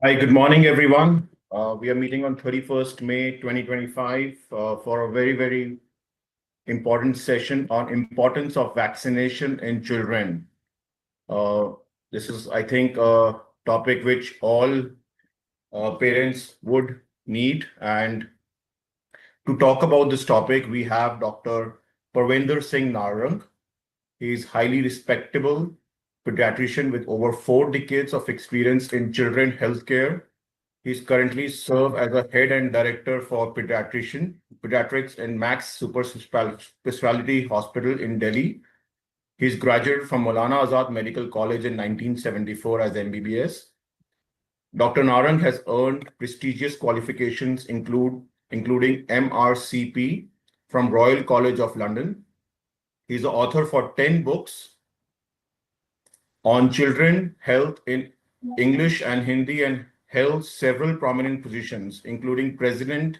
Hi, good morning, everyone. We are meeting on 31st May 2025 for a very important session on importance of vaccination in children. Uh, this is, I think, a topic which all parents would need. And to talk about this topic, we have Dr. Parvinder Singh Narang. He is highly respectable pediatrician with over 4 decades of experience in children healthcare. He's currently served as a head and director for pediatrics in Max Super Specialty Hospital in Delhi. He's graduated from Maulana Azad Medical College in 1974 as MBBS. Dr. Narang has earned prestigious qualifications including MRCP from Royal College of London. He's the author for 10 books on children health in English and Hindi and held several prominent positions, including president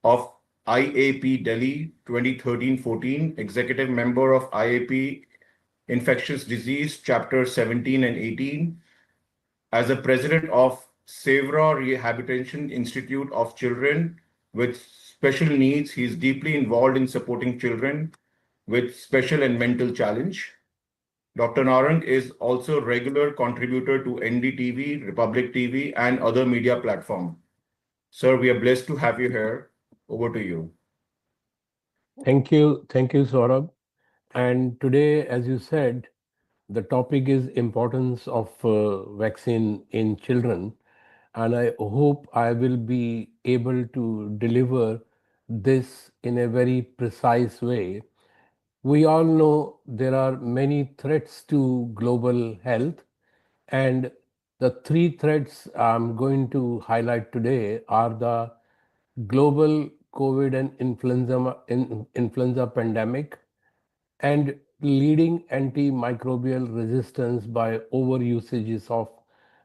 of IAP Delhi 2013-14, executive member of IAP Infectious Disease Chapter 17 and 18, as a president of Sevra Rehabilitation Institute of Children with Special Needs. He is deeply involved in supporting children with special and mental challenge. Dr. Narang is also a regular contributor to NDTV, Republic TV, and other media platforms. Sir, we are blessed to have you here. Over to you. Thank you, Saurabh. And today, as you said, the topic is importance of vaccine in children, and I hope I will be able to deliver this in a very precise way. We all know there are many threats to global health, and the three threats I'm going to highlight today are the global COVID and influenza pandemic and leading antimicrobial resistance by overusages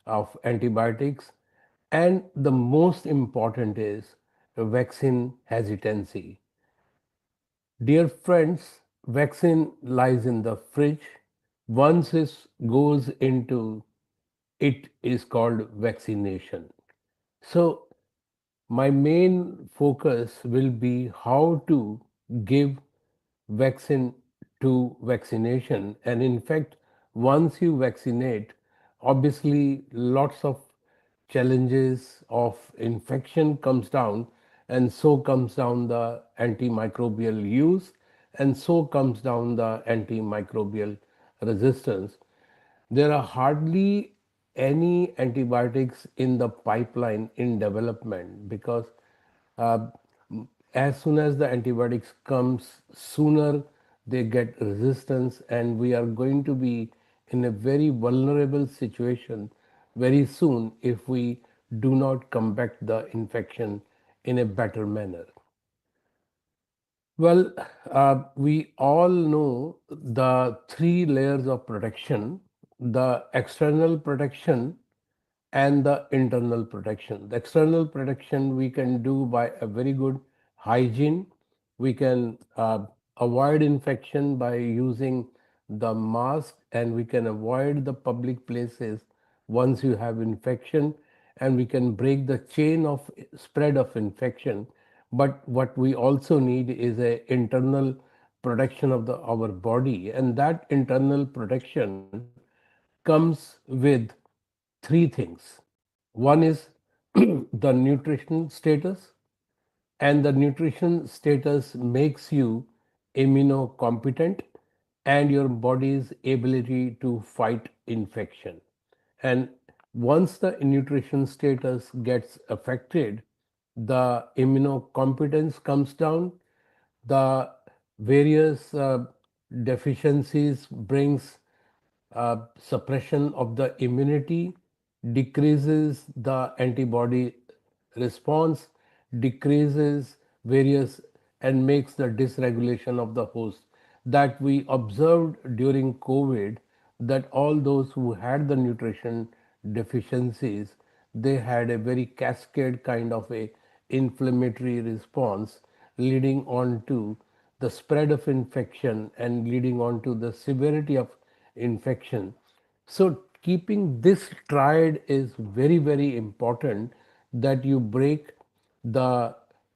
of antibiotics. And the most important is vaccine hesitancy. Dear friends, vaccine lies in the fridge. Once it goes into it is called vaccination. So my main focus will be how to give vaccine to vaccination. And in fact, once you vaccinate, obviously lots of challenges of infection comes down, and so comes down the antimicrobial use, and so comes down the antimicrobial resistance. There are hardly any antibiotics in the pipeline in development because uh, as soon as the antibiotics comes, sooner they get resistance, and we are going to be in a very vulnerable situation very soon if we do not combat the infection in a better manner. Well, we all know the three layers of protection: the external protection and the internal protection. The external protection we can do by a very good hygiene. We can avoid infection by using the mask, and we can avoid the public places once you have infection, and we can break the chain of spread of infection. But what we also need is a internal protection of the our body, and that internal protection comes with three things. One is the nutrition status, and the nutrition status makes you immunocompetent and your body's ability to fight infection. And once the nutrition status gets affected, the immunocompetence comes down, the various deficiencies brings suppression of the immunity, decreases the antibody response, decreases various and makes the dysregulation of the host. That we observed during COVID, that all those who had the nutrition deficiencies, they had a very cascade kind of a inflammatory response, leading on to the spread of infection and leading on to the severity of infection. So keeping this triad is very, very important, that you break the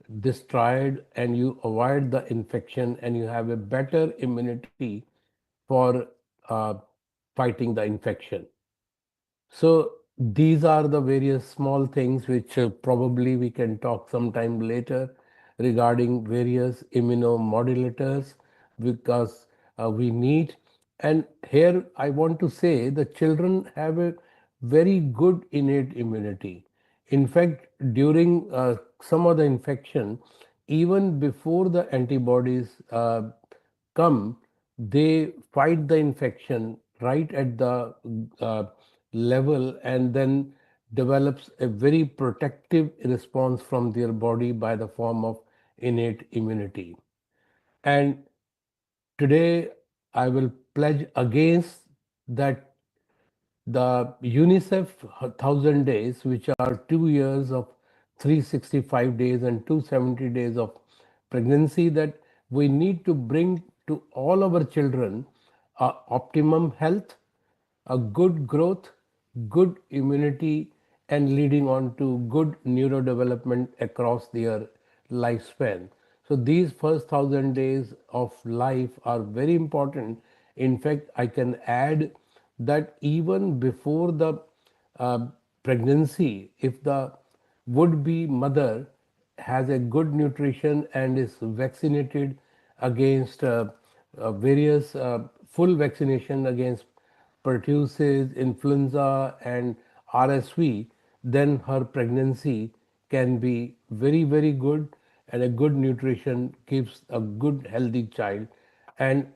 this triad and you avoid the infection and you have a better immunity for uh, fighting the infection. So these are the various small things which probably we can talk sometime later regarding various immunomodulators, because we need. And here I want to say the children have a very good innate immunity. In fact, during some of the infection, even before the antibodies come, they fight the infection right at the uh, level, and then develops a very protective response from their body by the form of innate immunity. And today I will pledge against that the UNICEF 1,000 days, which are 2 years of 365 days and 270 days of pregnancy, that we need to bring to all our children optimum health, a good growth, good immunity, and leading on to good neurodevelopment across their lifespan. So these first 1,000 days of life are very important. In fact, I can add that even before the uh, pregnancy, if the would-be mother has a good nutrition and is vaccinated against various full vaccination against pertussis, influenza, and RSV, then her pregnancy can be very, very good, and a good nutrition gives a good, healthy child. And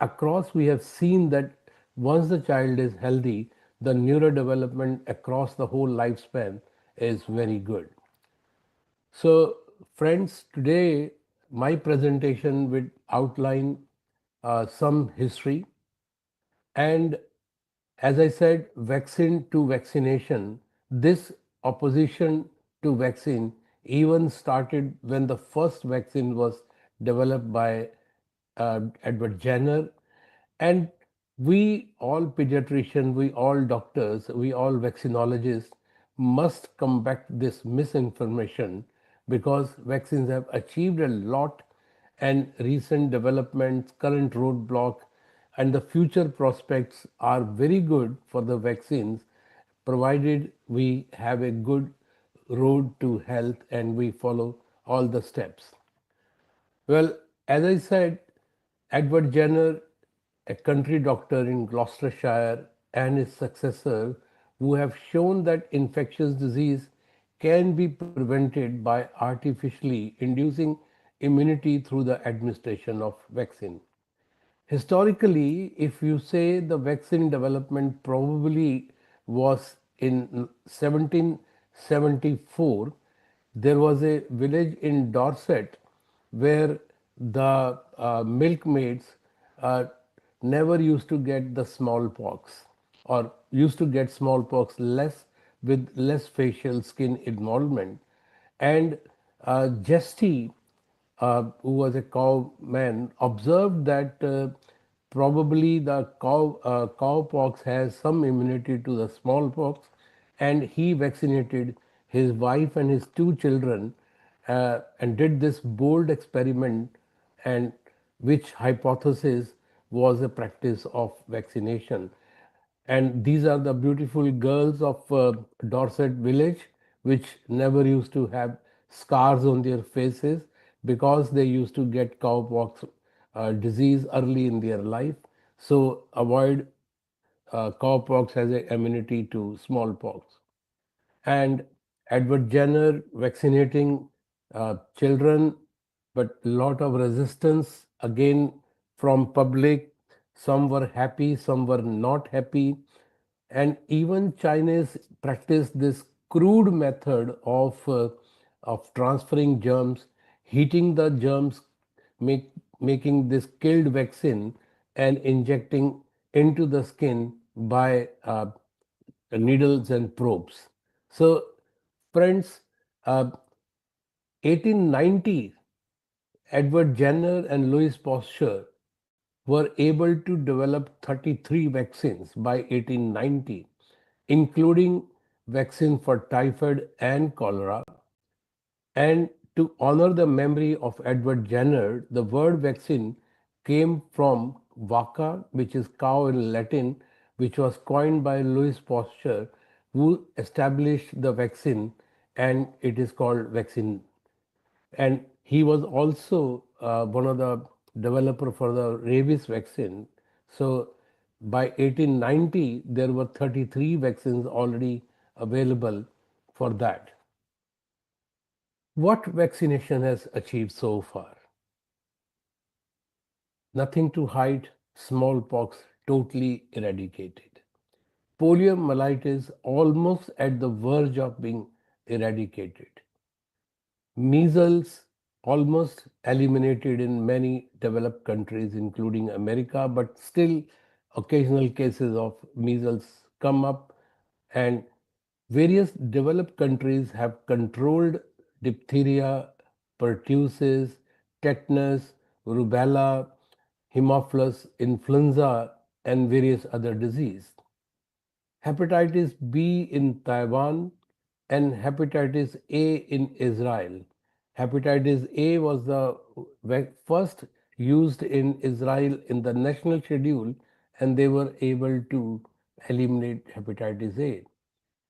across, we have seen that once the child is healthy, the neurodevelopment across the whole lifespan is very good. So, friends, today my presentation will outline some history. And as I said, vaccine to vaccination, this opposition to vaccine even started when the first vaccine was developed by Edward Jenner. And we all pediatricians, we all doctors, we all vaccinologists must combat this misinformation, because vaccines have achieved a lot, and recent developments, current roadblock, and the future prospects are very good for the vaccines, provided we have a good road to health and we follow all the steps. Well, as I said, Edward Jenner, a country doctor in Gloucestershire, and his successor, who have shown that infectious disease can be prevented by artificially inducing immunity through the administration of vaccine. Historically, if you say the vaccine development probably was in 1774, there was a village in Dorset where the milkmaids uh, never used to get the smallpox, or used to get smallpox less, with less facial skin involvement. And Jesty, who was a cowman, observed that probably the cowpox has some immunity to the smallpox, and he vaccinated his wife and his two children, and did this bold experiment, and which hypothesis was a practice of vaccination. And these are the beautiful girls of Dorset village, which never used to have scars on their faces, because they used to get cowpox disease early in their life. So avoid cowpox has a immunity to smallpox. And Edward Jenner vaccinating children, but lot of resistance again from public. Some were happy, some were not happy, and even Chinese practice this crude method of transferring germs, heating the germs, making this killed vaccine and injecting into the skin by needles and probes. So, friends, uh, 1890, Edward Jenner and Louis Pasteur were able to develop 33 vaccines by 1890. including vaccine for typhoid and cholera. And to honor the memory of Edward Jenner, the word vaccine came from vacca, which is cow in Latin, which was coined by Louis Pasteur, who established the vaccine, and it is called vaccine. And he was also one of the developer for the rabies vaccine. So by 1890, there were 33 vaccines already available for that. What vaccination has achieved so far? Nothing to hide, smallpox totally eradicated. Poliomyelitis almost at the verge of being eradicated. Measles almost eliminated in many developed countries, including America, but still occasional cases of measles come up, and various developed countries have controlled diphtheria, pertussis, tetanus, rubella, Haemophilus influenza, and various other diseases. Hepatitis B in Taiwan and hepatitis A in Israel. Hepatitis A was the first used in Israel in the national schedule, and they were able to eliminate hepatitis A.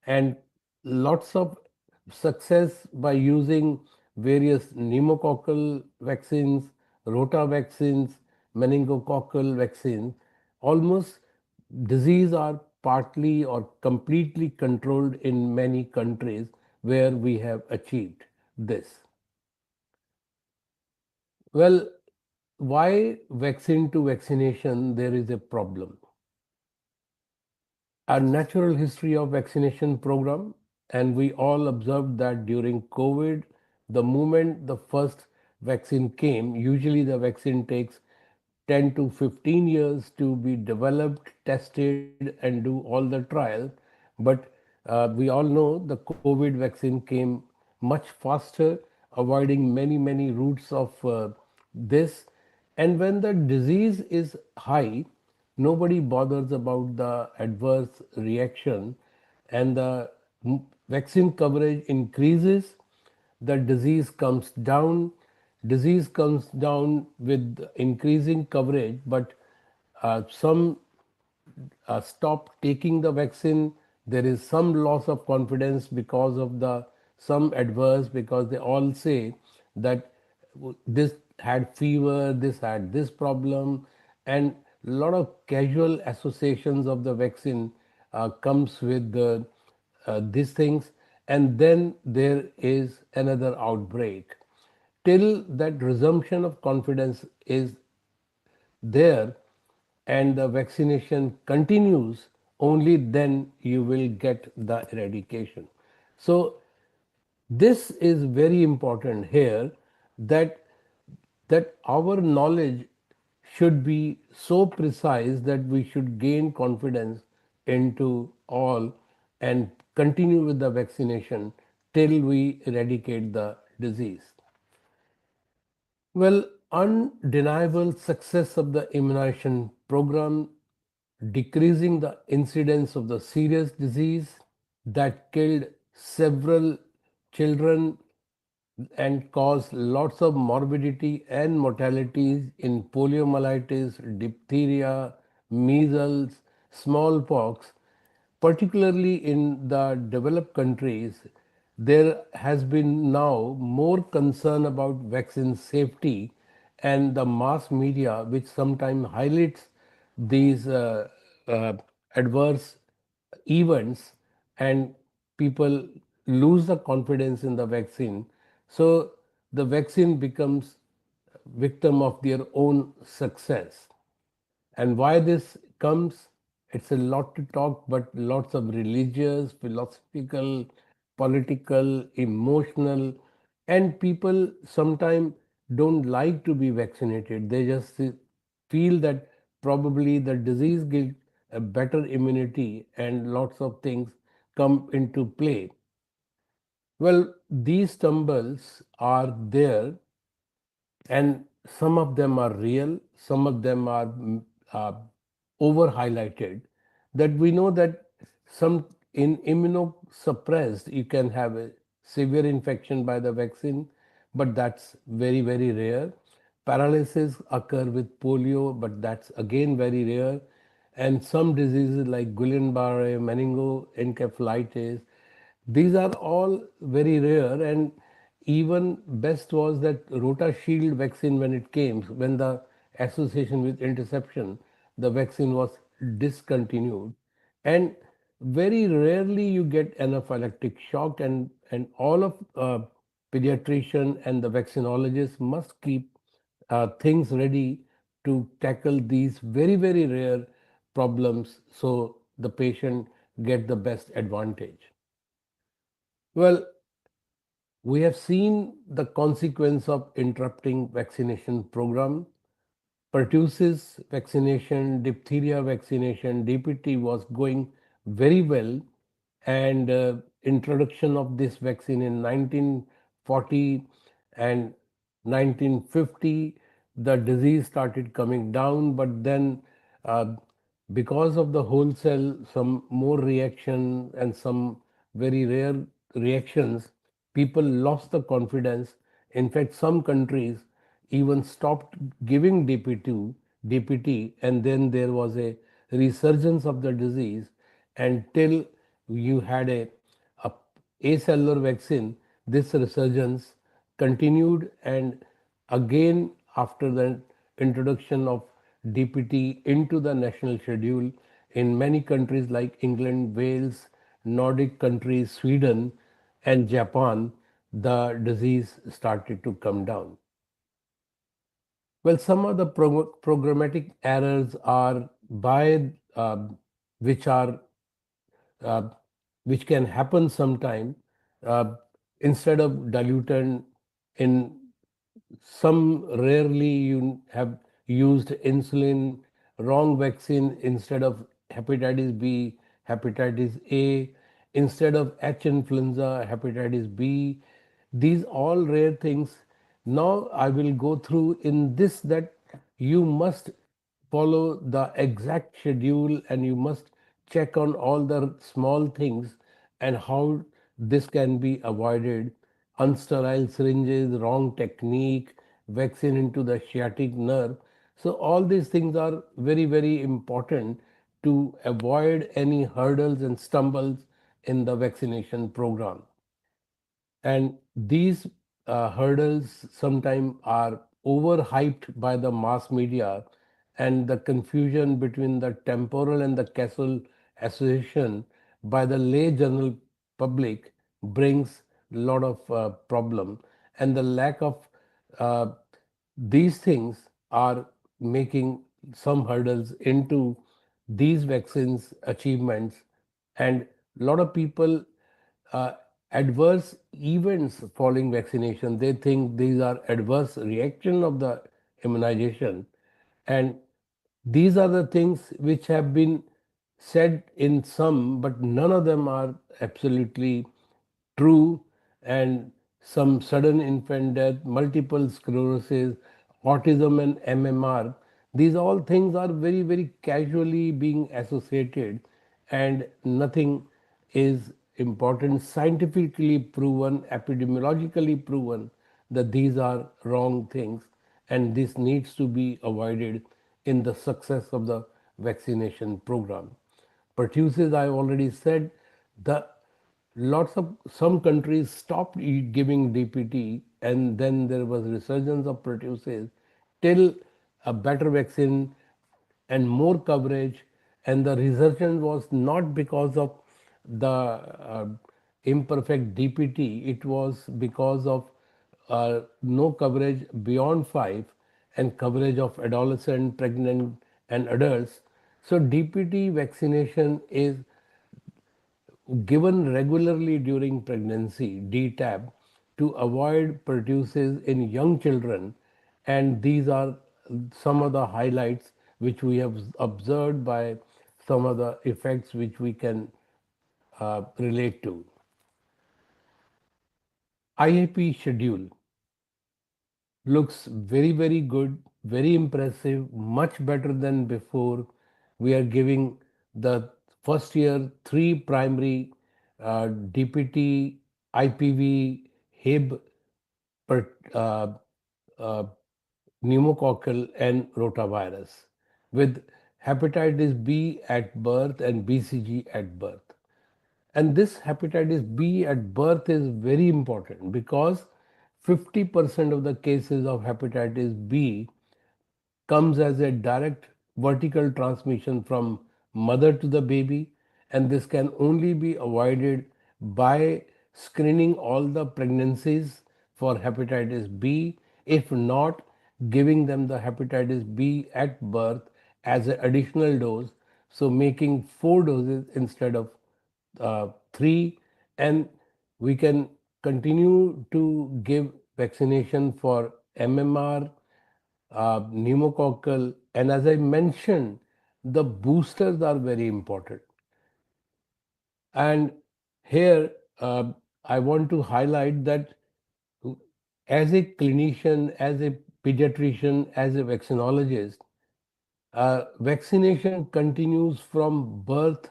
And lots of success by using various pneumococcal vaccines, rota vaccines, meningococcal vaccines. Almost disease are partly or completely controlled in many countries where we have achieved this. Well, why vaccine to vaccination there is a problem? A natural history of vaccination program, and we all observed that during COVID, the moment the first vaccine came, usually the vaccine takes 10 to 15 years to be developed, tested, and do all the trials. But we all know the COVID vaccine came much faster, avoiding many routes of this. And when the disease is high, nobody bothers about the adverse reaction, and the vaccine coverage increases, the disease comes down with increasing coverage, but some stop taking the vaccine. There is some loss of confidence because of the some adverse, because they all say that this had fever, this had this problem, and a lot of casual associations of the vaccine comes with these things, and then there is another outbreak. Till that resumption of confidence is there and the vaccination continues, only then you will get the eradication. So this is very important here, that our knowledge should be so precise that we should gain confidence into all and continue with the vaccination till we eradicate the disease. Well, undeniable success of the immunization program, decreasing the incidence of the serious disease that killed several children and caused lots of morbidity and mortalities in poliomyelitis, diphtheria, measles, smallpox. Particularly in the developed countries, there has been now more concern about vaccine safety, and the mass media, which sometimes highlights these uh, adverse events, and people lose the confidence in the vaccine. So the vaccine becomes victim of their own success. And why this comes, it's a lot to talk, but lots of religious, philosophical, political, emotional, and people sometimes don't like to be vaccinated. They just feel that probably the disease gives a better immunity, and lots of things come into play. Well, these stumbles are there, and some of them are real, some of them are uh, over highlighted. That we know that some in immunosuppressed, you can have a severe infection by the vaccine, but that's very, very rare. Paralysis occur with polio, but that's again very rare. And some diseases like Guillain-Barré, meningoencephalitis, these are all very rare. And even best was that Rota Shield vaccine when it came, when the association with interception, the vaccine was discontinued. And very rarely you get anaphylactic shock, and all of pediatrician and the vaccinologist must keep things ready to tackle these very, very rare problems so the patient get the best advantage. Well, we have seen the consequence of interrupting vaccination program. Pertussis vaccination, diphtheria vaccination, DPT was going very well, and introduction of this vaccine in 1940 and 1950, the disease started coming down, but then uh, because of the wholesale, some more reaction and some very rare reactions, people lost the confidence. In fact, some countries even stopped giving DPT, and then there was a resurgence of the disease until you had a acellular vaccine. This resurgence continued, and again, after the introduction of DPT into the national schedule in many countries like England, Wales, Nordic countries, Sweden, and Japan, the disease started to come down. Well, some of the programmatic errors are by which are uh, which can happen sometime. uh, Instead of diluent, in some rarely you have used insulin, wrong vaccine instead of hepatitis B, hepatitis A, instead of H influenza, hepatitis B. These all rare things. Now I will go through in this that you must follow the exact schedule, and you must check on all the small things and how this can be avoided. Unsterile syringes, wrong technique, vaccine into the sciatic nerve. So all these things are very, very important to avoid any hurdles and stumbles in the vaccination program. And these hurdles sometimes are overhyped by the mass media, and the confusion between the temporal and the causal association by the lay general public brings a lot of problem. And the lack of uh, these things are making some hurdles into these vaccines achievements. And a lot of people uh, adverse events following vaccination, they think these are adverse reaction of the immunization. And these are the things which have been said in some, but none of them are absolutely true. And some sudden infant death, multiple sclerosis, autism, and MMR, these all things are very, very casually being associated, and nothing is important, scientifically proven, epidemiologically proven that these are wrong things, and this needs to be avoided in the success of the vaccination program. Pertussis, I already said, the lots of some countries stopped giving DPT, and then there was resurgence of pertussis till a better vaccine and more coverage. And the resurgence was not because of the imperfect DPT, it was because of no coverage beyond 5 and coverage of adolescent, pregnant, and adults. So DPT vaccination is given regularly during pregnancy, DTaP, to avoid pertussis in young children. And these are some of the highlights which we have observed by some of the effects which we can relate to. IAP schedule looks very, very good, very impressive, much better than before. We are giving the first year, three primary DPT, IPV, Hib, per, uh, pneumococcal, and rotavirus, with hepatitis B at birth and BCG at birth. And this hepatitis B at birth is very important because 50% of the cases of hepatitis B comes as a direct vertical transmission from mother to the baby, and this can only be avoided by screening all the pregnancies for hepatitis B, if not giving them the hepatitis B at birth as an additional dose, so making 4 doses instead of 3. And we can continue to give vaccination for MMR, pneumococcal, and as I mentioned, the boosters are very important. And here I want to highlight that as a clinician, as a pediatrician, as a vaccinologist, vaccination continues from birth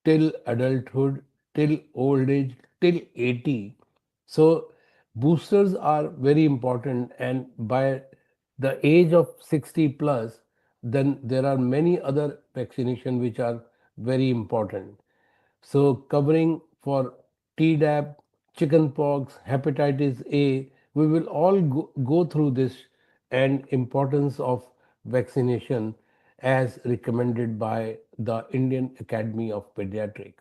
till adulthood, till old age, till 80. So boosters are very important, and by the age of 60 plus, then there are many other vaccination which are very important. So covering for Tdap, chickenpox, hepatitis A, we will all go through this and importance of vaccination as recommended by the Indian Academy of Pediatrics.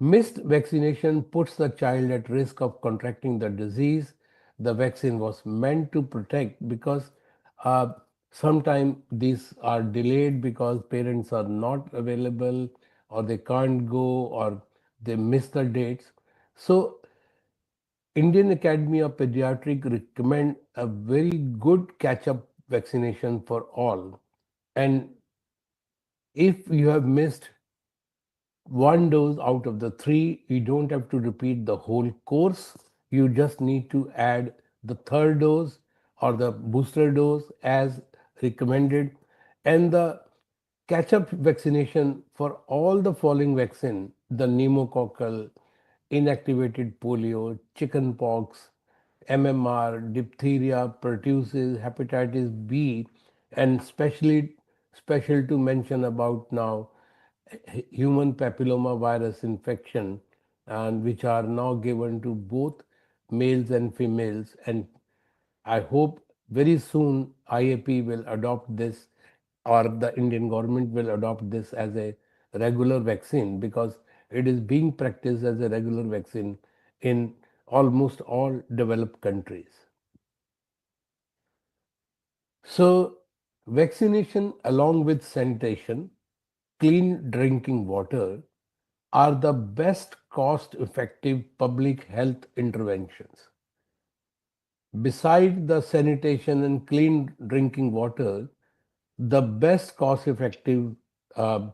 Missed vaccination puts the child at risk of contracting the disease. The vaccine was meant to protect because uh, sometimes these are delayed because parents are not available or they can't go or they miss the dates. So Indian Academy of Pediatrics recommend a very good catch-up vaccination for all. And if you have missed 1 dose out of the three, you don't have to repeat the whole course. You just need to add the third dose or the booster dose as recommended. And the catch up vaccination for all the following vaccine, the pneumococcal, inactivated polio, chickenpox, MMR, diphtheria, pertussis, hepatitis B, and special to mention about now human papilloma virus infection, and which are now given to both males and females. And I hope very soon IAP will adopt this, or the Indian government will adopt this as a regular vaccine, because it is being practiced as a regular vaccine in almost all developed countries. So vaccination along with sanitation, clean drinking water, are the best cost effective public health interventions. Beside the sanitation and clean drinking water, the best cost effective uh,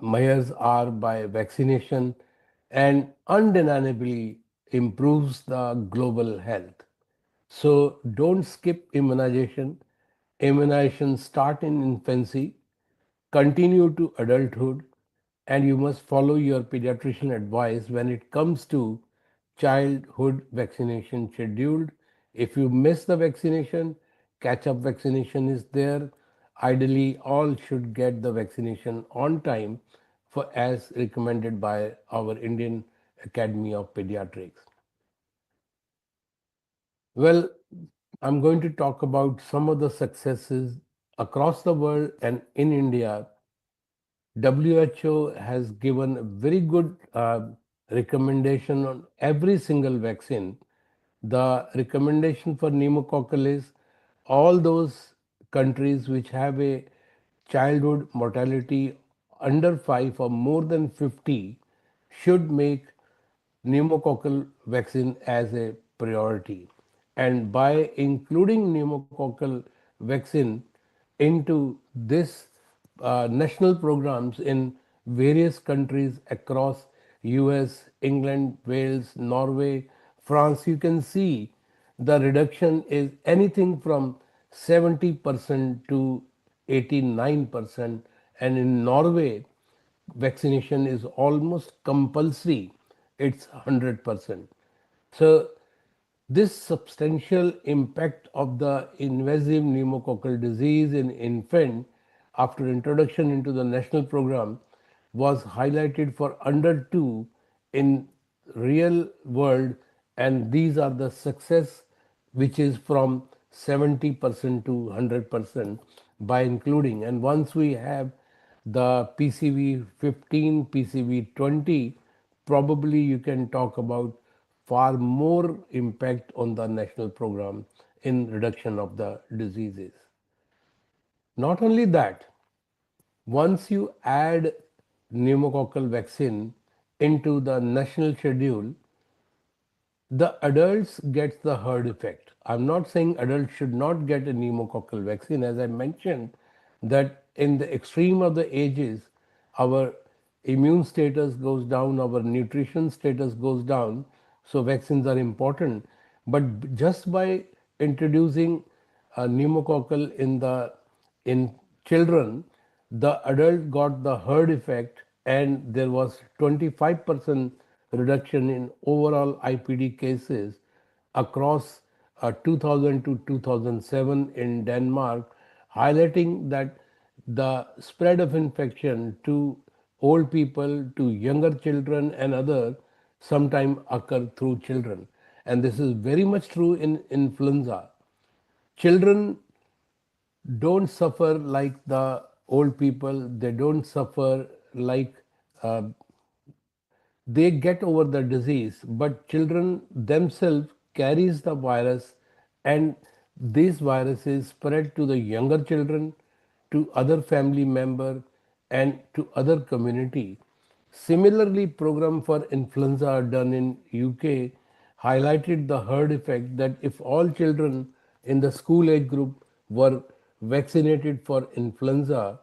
measures are by vaccination, and undeniably improves the global health. So don't skip immunization. Immunization start in infancy, continue to adulthood, and you must follow your pediatrician advice when it comes to childhood vaccination scheduled. If you miss the vaccination, catch up vaccination is there. Ideally, all should get the vaccination on time for as recommended by our Indian Academy of Pediatrics. Well, I'm going to talk about some of the successes across the world and in India. WHO has given a very good recommendation on every single vaccine. The recommendation for pneumococcal is all those countries which have a childhood mortality under 5 or more than 50 should make pneumococcal vaccine as a priority. And by including pneumococcal vaccine into this national programs in various countries across US, England, Wales, Norway, France, you can see the reduction is anything from 70% to 89%, And in Norway, vaccination is almost compulsory, it's 100%. So, this substantial impact of the invasive pneumococcal disease in infant after introduction into the national program was highlighted for under 2 in real world, and these are the success which is from 70% to 100% by including. And once we have the PCV 15, PCV 20, probably you can talk about far more impact on the national program in reduction of the diseases. Not only that, once you add pneumococcal vaccine into the national schedule, the adults get the herd effect. I'm not saying adults should not get a pneumococcal vaccine. As I mentioned, that in the extreme of the ages, our immune status goes down, our nutrition status goes down, so vaccines are important. But just by introducing a pneumococcal in children, the adult got the herd effect, and there was 25% reduction in overall IPD cases across 2000 to 2007 in Denmark, highlighting that the spread of infection to old people, to younger children and other sometimes occur through children. And this is very much true in influenza. Children don't suffer like the old people, they don't suffer like uh, they get over the disease, but children themselves carries the virus, and these viruses spread to the younger children, to other family member, and to other community. Similarly, program for influenza done in UK highlighted the herd effect, that if all children in the school age group were vaccinated for influenza,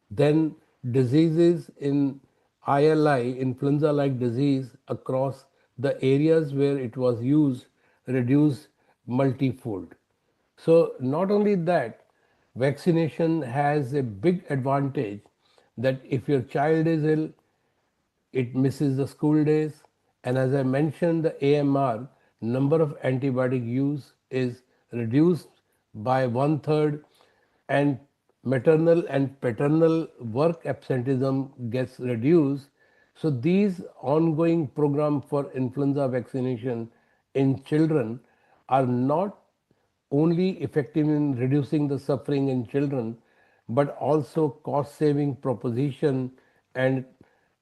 then diseases in ILI, influenza like disease, across the areas where it was used reduced multifold. So, not only that, vaccination has a big advantage that if your child is ill, it misses the school days. And as I mentioned, the AMR, number of antibiotic use, is reduced by one third, and maternal and paternal work absenteeism gets reduced. So these ongoing program for influenza vaccination in children are not only effective in reducing the suffering in children, but also cost saving proposition, and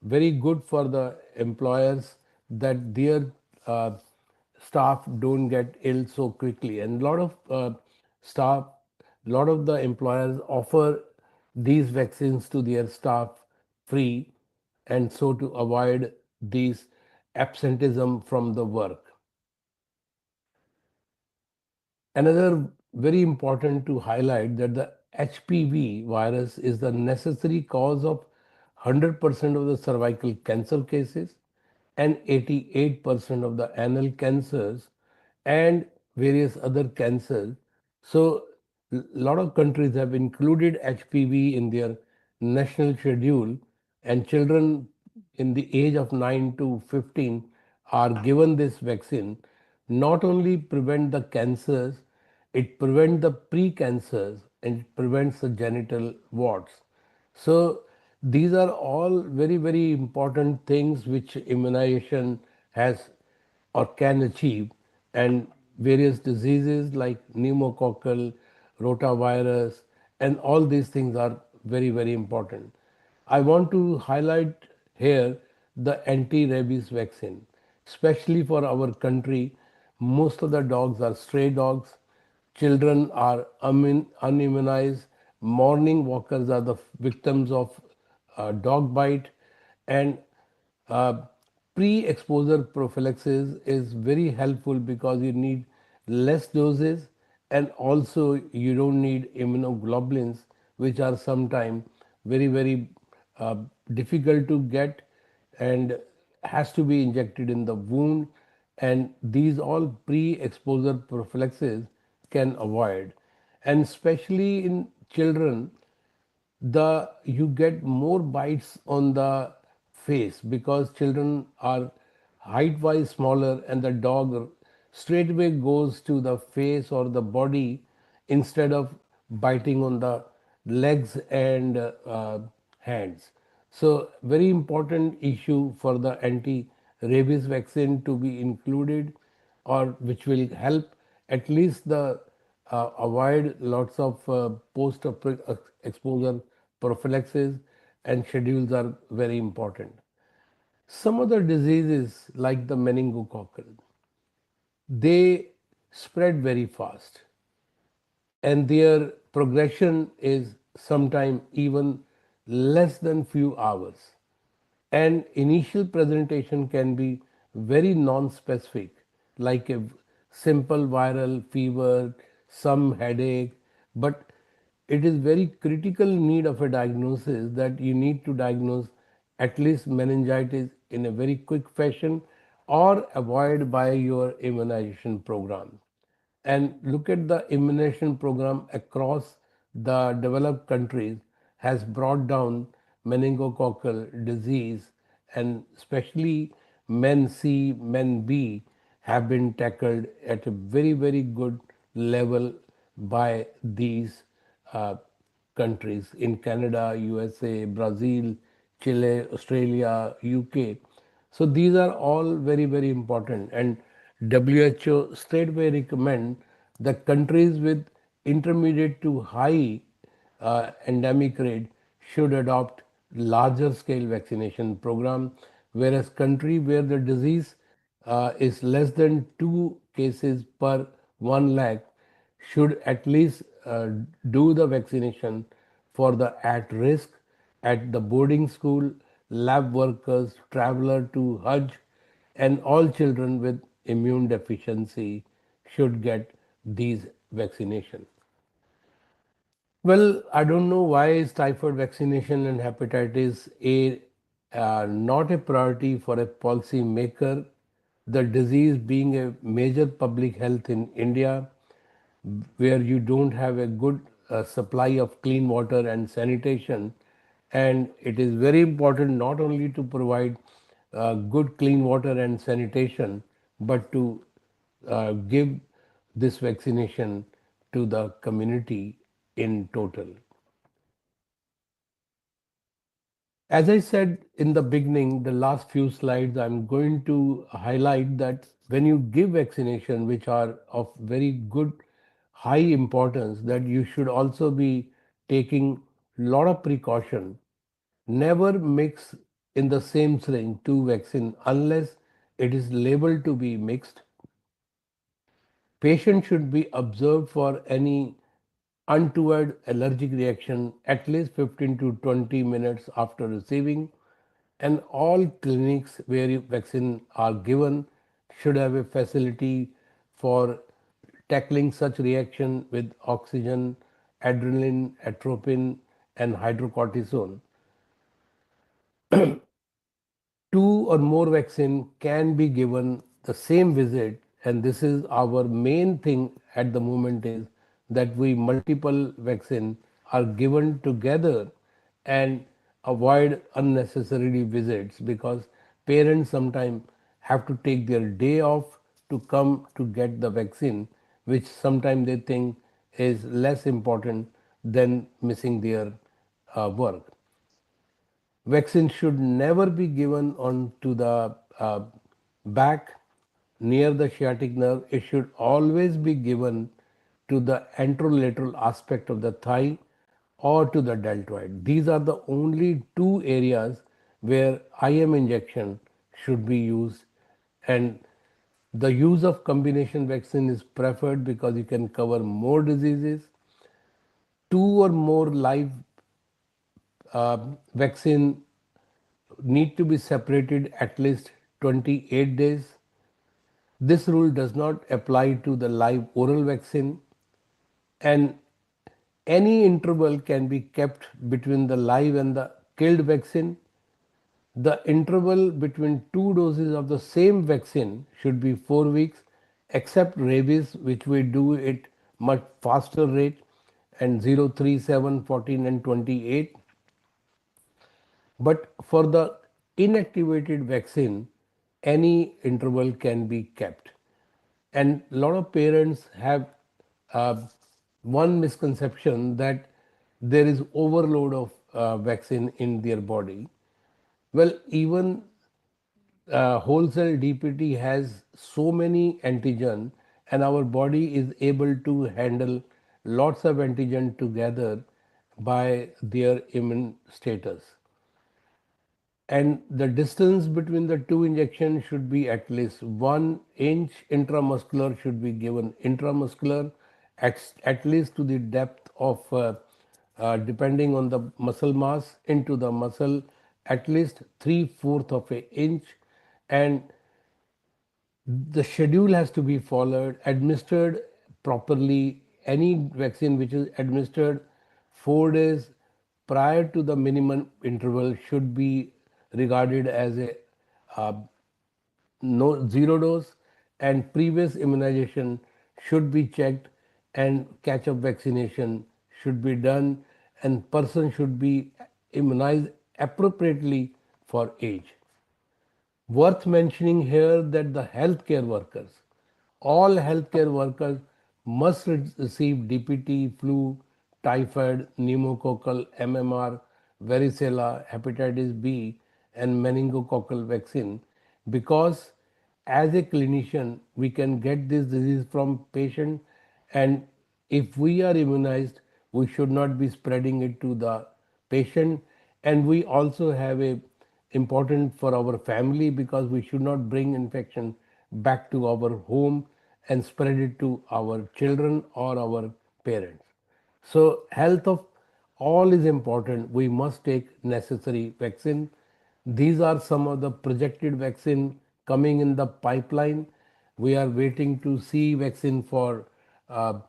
very good for the employers that their uh, staff don't get ill so quickly. And a lot of staff, a lot of the employers offer these vaccines to their staff free, and so to avoid these absenteeism from the work. Another very important to highlight that the HPV virus is the necessary cause of 100% of the cervical cancer cases and 88% of the anal cancers and various other cancers. So, a lot of countries have included HPV in their national schedule, and children in the age of 9 to 15 are given this vaccine. Not only prevent the cancers, it prevents the pre-cancers, and it prevents the genital warts. So these are all very, very important things which immunization has or can achieve, and various diseases like pneumococcal, rotavirus, and all these things are very, very important. I want to highlight here the anti-rabies vaccine, especially for our country. Most of the dogs are stray dogs. Children are unimmunized. Morning walkers are the victims of dog bite, and uh, pre-exposure prophylaxis is very helpful because you need less doses, and also you don't need immunoglobulins, which are sometimes very, very uh, difficult to get and has to be injected in the wound. And these all pre-exposure prophylaxis can avoid, and especially in children, the you get more bites on the face because children are height wise smaller, and the dog straight away goes to the face or the body instead of biting on the legs and hands. So very important issue for the anti rabies vaccine to be included, or which will help at least the avoid lots of post exposure prophylaxis, and schedules are very important. Some other diseases like the meningococcal, they spread very fast, and their progression is sometimes even less than few hours. And initial presentation can be very non-specific, like a simple viral fever, some headache, but it is very critical need of a diagnosis that you need to diagnose at least meningitis in a very quick fashion or avoid by your immunization program. And look at the immunization program across the developed countries has brought down meningococcal disease, and especially men C, men B have been tackled at a very, very good level by these uh, countries in Canada, USA, Brazil, Chile, Australia, UK. So these are all very, very important. And WHO straightway recommend the countries with intermediate to high endemic rate should adopt larger scale vaccination program, whereas country where the disease is less than 2 cases per 1 lakh should at least do the vaccination for the at risk, at the boarding school, lab workers, traveler to Hajj, and all children with immune deficiency should get these vaccination. Well, I don't know why is typhoid vaccination and hepatitis A not a priority for a policy maker. The disease being a major public health in India, where you don't have a good supply of clean water and sanitation, and it is very important not only to provide good clean water and sanitation, but to give this vaccination to the community in total. As I said in the beginning, the last few slides, I'm going to highlight that when you give vaccination, which are of very good, high importance, that you should also be taking lot of precaution. Never mix in the same syringe two vaccine unless it is labeled to be mixed. Patient should be observed for any untoward allergic reaction at least 15 to 20 minutes after receiving, and all clinics where vaccine are given should have a facility for tackling such reaction with oxygen, adrenaline, atropine, and hydrocortisone. Two or more vaccine can be given the same visit, and this is our main thing at the moment, is that we multiple vaccine are given together and avoid unnecessarily visits, because parents sometimes have to take their day off to come to get the vaccine, which sometimes they think is less important than missing their work. Vaccine should never be given on to the back near the sciatic nerve. It should always be given to the anterolateral aspect of the thigh or to the deltoid. These are the only two areas where IM injection should be used, and the use of combination vaccine is preferred because you can cover more diseases. Two or more live vaccine need to be separated at least 28 days. This rule does not apply to the live oral vaccine, and any interval can be kept between the live and the killed vaccine. The interval between two doses of the same vaccine should be 4 weeks, except rabies, which we do it much faster rate. and 037, 14 and 28. But for the inactivated vaccine, any interval can be kept. And a lot of parents have uh, one misconception that there is overload of vaccine in their body. Well, even wholesale DPT has so many antigen, and our body is able to handle lots of antigen together by their immune status. And the distance between the two injections should be at least 1 inch. Intramuscular should be given intramuscular, at least to the depth of, depending on the muscle mass, into the muscle, at least 3/4 of an inch. And the schedule has to be followed, administered properly. Any vaccine which is administered 4 days prior to the minimum interval should be regarded as a uh, no zero dose, and previous immunization should be checked, and catch up vaccination should be done, and person should be immunized appropriately for age. Worth mentioning here that the healthcare workers, all healthcare workers must receive DPT, flu, typhoid, pneumococcal, MMR, varicella, hepatitis B, and meningococcal vaccine, because as a clinician we can get this disease from patient, and if we are immunized we should not be spreading it to the patient. And we also have a important for our family, because we should not bring infection back to our home and spread it to our children or our parents. So health of all is important. We must take necessary vaccine. These are some of the projected vaccine coming in the pipeline. We are waiting to see vaccine for uh,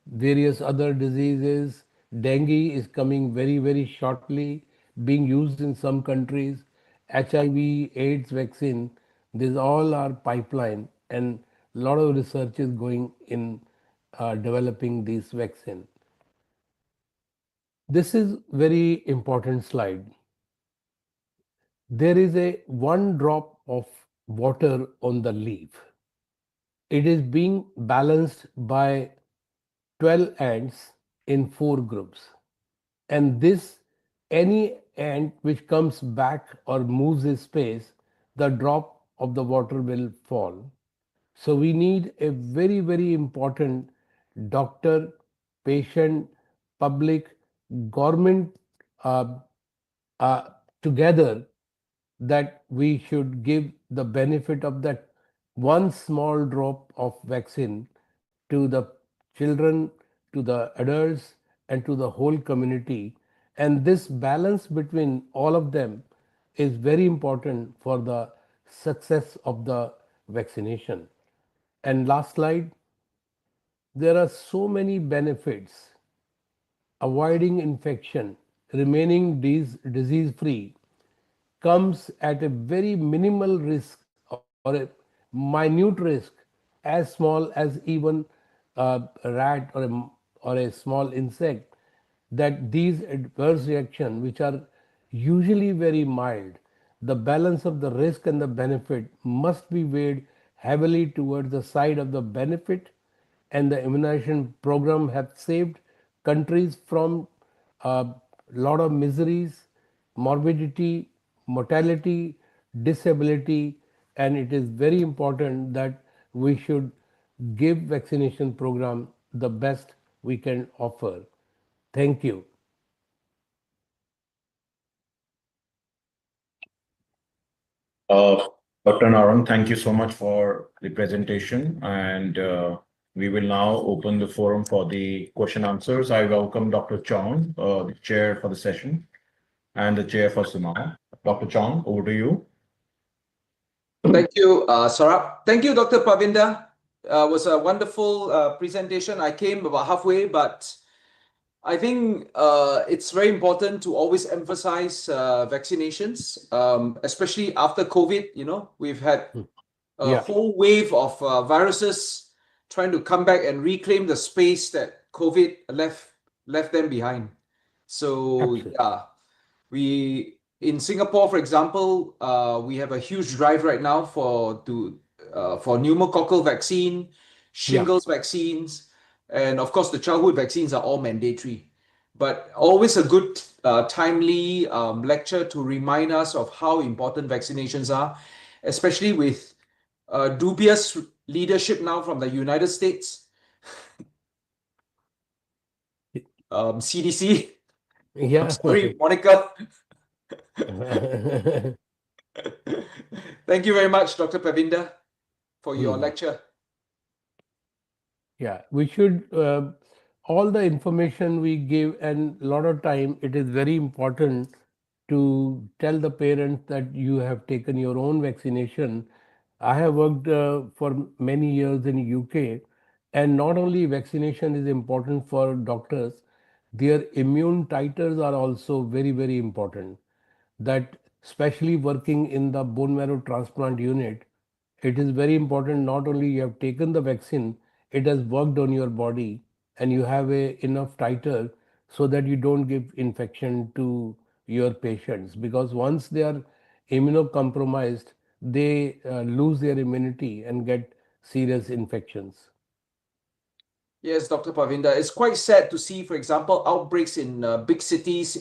various other diseases. Dengue is coming very, very shortly, being used in some countries. HIV, AIDS vaccine, these all are pipeline, and a lot of research is going in developing these vaccine. This is very important slide. There is a one drop of water on the leaf. It is being balanced by 12 ants in 4 groups. And this, any ant which comes back or moves his space, the drop of the water will fall. So we need a very, very important doctor, patient, public, government uh, uh, together, that we should give the benefit of that one small drop of vaccine to the children, to the adults, and to the whole community. And this balance between all of them is very important for the success of the vaccination. And last slide, there are so many benefits. Avoiding infection, remaining disease free, comes at a very minimal risk or a minute risk, as small as even a rat or a small insect, that these adverse reactions, which are usually very mild, the balance of the risk and the benefit must be weighed heavily towards the side of the benefit. And the immunization program have saved countries from a lot of miseries, morbidity, mortality, disability, and it is very important that we should give vaccination program the best we can offer. Thank you. Uh, Dr. Narang, thank you so much for the presentation. And we will now open the forum for the question answers. I welcome Dr. Chong, the chair for the session, and the chair for CMAAO. Dr. Chong, over to you. Thank you, Saurabh. Thank you, Dr. Parvinder. It was a wonderful presentation. I came about halfway, but I think it's very important to always emphasize vaccinations, especially after COVID. You know, we've had a whole wave of viruses trying to come back and reclaim the space that COVID left left them behind. So Absolutely. yeah, we in Singapore, for example, we have a huge drive right now for pneumococcal vaccine, Yeah. shingles vaccines, and of course the childhood vaccines are all mandatory. But always a good timely lecture to remind us of how important vaccinations are, especially with dubious leadership now from the United States, CDC. I'm Yeah. sorry, Monica. Thank you very much, Dr. Parvinder, for your Hmm. lecture. Yeah, we should, all the information we give, and a lot of time it is very important to tell the parents that you have taken your own vaccination. I have worked for many years in UK, and not only vaccination is important for doctors, their immune titers are also very, very important. That especially working in the bone marrow transplant unit, it is very important not only you have taken the vaccine, it has worked on your body and you have enough titer so that you don't give infection to your patients, because once they are immunocompromised, they lose their immunity and get serious infections. Yes, Dr. Parvinder, it's quite sad to see, for example, outbreaks in big cities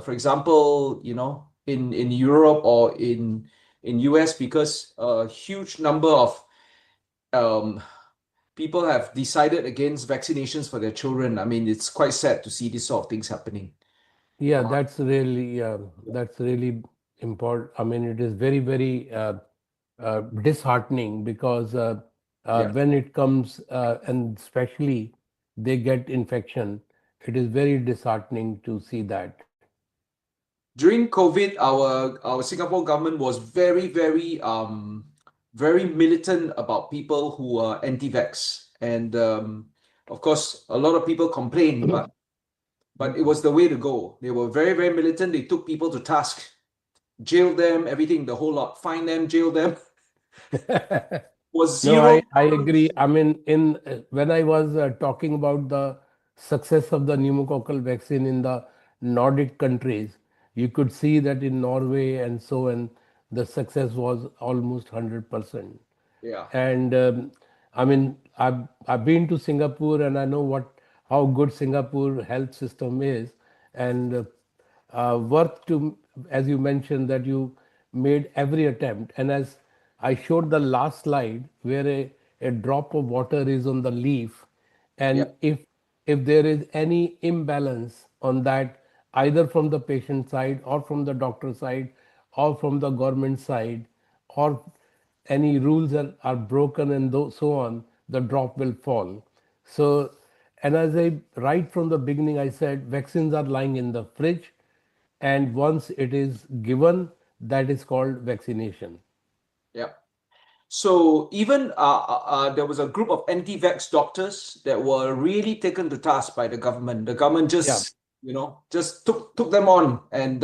for example, in Europe or in US, because a huge number of um, people have decided against vaccinations for their children. I mean, it's quite sad to see this sort of things happening. Yeah, Uh, that's really important. I mean, it is very, very disheartening because yeah. when it comes and especially they get infection, it is very disheartening to see that. During COVID, our Singapore government was very militant about people who are anti-vax, and of course, a lot of people complained, but it was the way to go. They were very militant. They took people to task, jailed them, everything, the whole lot, fined them, jailed them. Was No, zero I agree. tolerance. I mean, in when I was talking about the success of the pneumococcal vaccine in the Nordic countries, you could see that in Norway and so on, the success was almost 100%. Yeah. And I mean, I've been to Singapore and I know how good Singapore health system is, and worth to, as you mentioned, that you made every attempt. And as I showed the last slide where a drop of water is on the leaf, Yeah. and if there is any imbalance on that, either from the patient side or from the doctor side or from the government side, or any rules are broken and so on, the drop will fall. So, and as I right from the beginning, I said vaccines are lying in the fridge, and once it is given, that is called vaccination. Yeah. So even there was a group of anti-vax doctors that were really taken to task by the government. The government Yeah, just took them on, and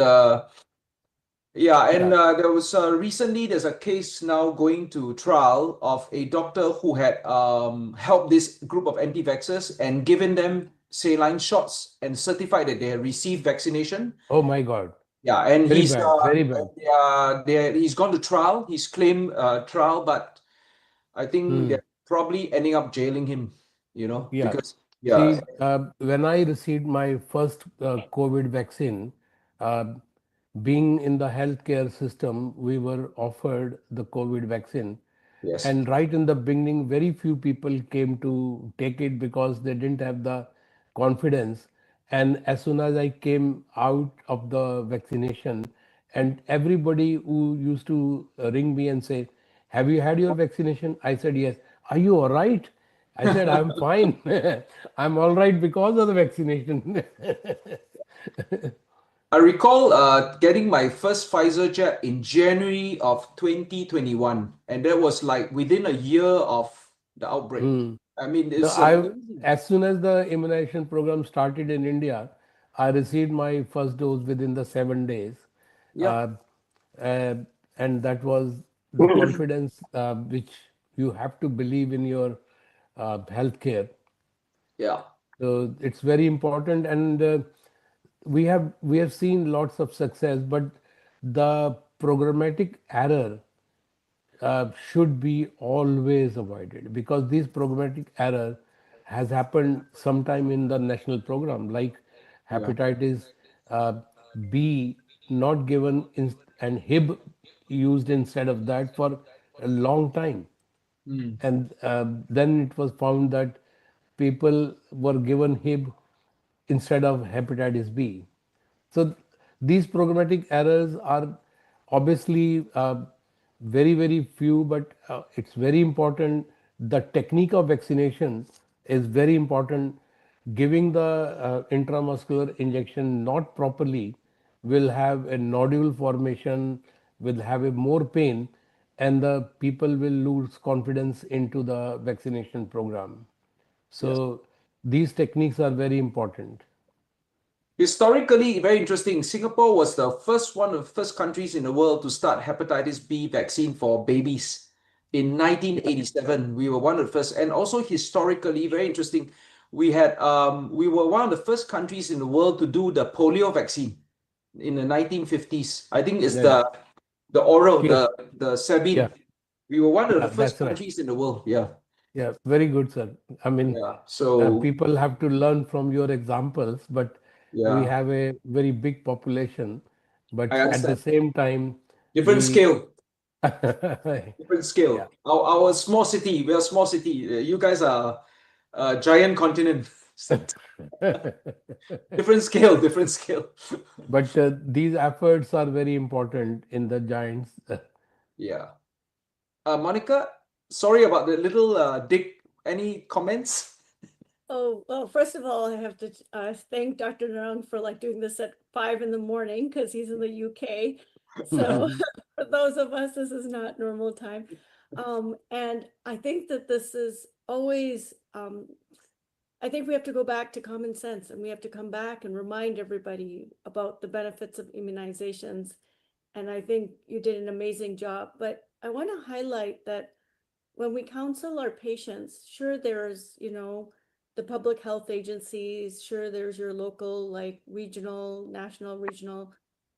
yeah, and yeah. there was there's a case now going to trial of a doctor who had helped this group of anti-vaxxers and given them saline shots and certified that they had received vaccination. Oh my God, Yeah, and very bad, very bad. he's gone to trial. He's claimed trial, but I think Hmm. they're probably ending up jailing him, Yeah. because yeah, See, when I received my first COVID vaccine, uh, being in the healthcare system, we were offered the COVID vaccine. yes, And right in the beginning, very few people came to take it because they didn't have the confidence. And as soon as I came out of the vaccination, and everybody who used to ring me and say, "Have you had your vaccination?" I said, "Yes." "Are you all right?" I said, "I'm fine." "I'm all right because of the vaccination." I recall getting my first Pfizer jab in January of 2021, and that was like within a year of the outbreak. Hmm. I mean, No, it's I amazing. as soon as the immunization program started in India, I received my first dose within the 7 days, Yep. uh, uh, and that was the confidence which you have to believe in your healthcare. Yeah. So it's very important, and we have seen lots of success, but the programmatic error should be always avoided, because this programmatic error has happened sometime in the national program, like Yeah. hepatitis uh, B not given and Hib used instead of that for a long time. Mm. And then it was found that people were given Hib instead of hepatitis B. So these programmatic errors are obviously very, very few, but it's very important. The technique of vaccination is very important. Giving the intramuscular injection not properly will have a nodule formation, will have a more pain, and the people will lose confidence into the vaccination program. Yes. So these techniques are very important. Historically, very interesting. Singapore was the first one of the first countries in the world to start hepatitis B vaccine for babies in 1987. We were one of the first, and also historically, very interesting. We were one of the first countries in the world to do the polio vaccine in the 1950s. I think it's Yeah, the oral, yes, the Sabine. yeah, We were one of the yeah, first that's right. countries in the world. Yeah, Yeah, very good, sir. I mean, yeah. So people have to learn from your examples, but we yeah, have a very big population, I but at the understand. same time, Different we, scale. yeah, Different scale. Our small city. We are a small city. You guys are a giant continent. Different scale. Different scale. but these efforts are very important in the giants. Yeah. Monica, sorry about the little dig. Any comments? Oh, well, first of all, I have to thank Dr. Narang for like doing this at 5 in the morning because he's in the UK. So for those of us, this is not normal time. And I think that this is always, I think we have to go back to common sense, and we have to come back and remind everybody about the benefits of immunizations. And I think you did an amazing job. But I want to highlight that when we counsel our patients, sure, there's, the public health agencies, sure, there's your local, like regional, national, regional,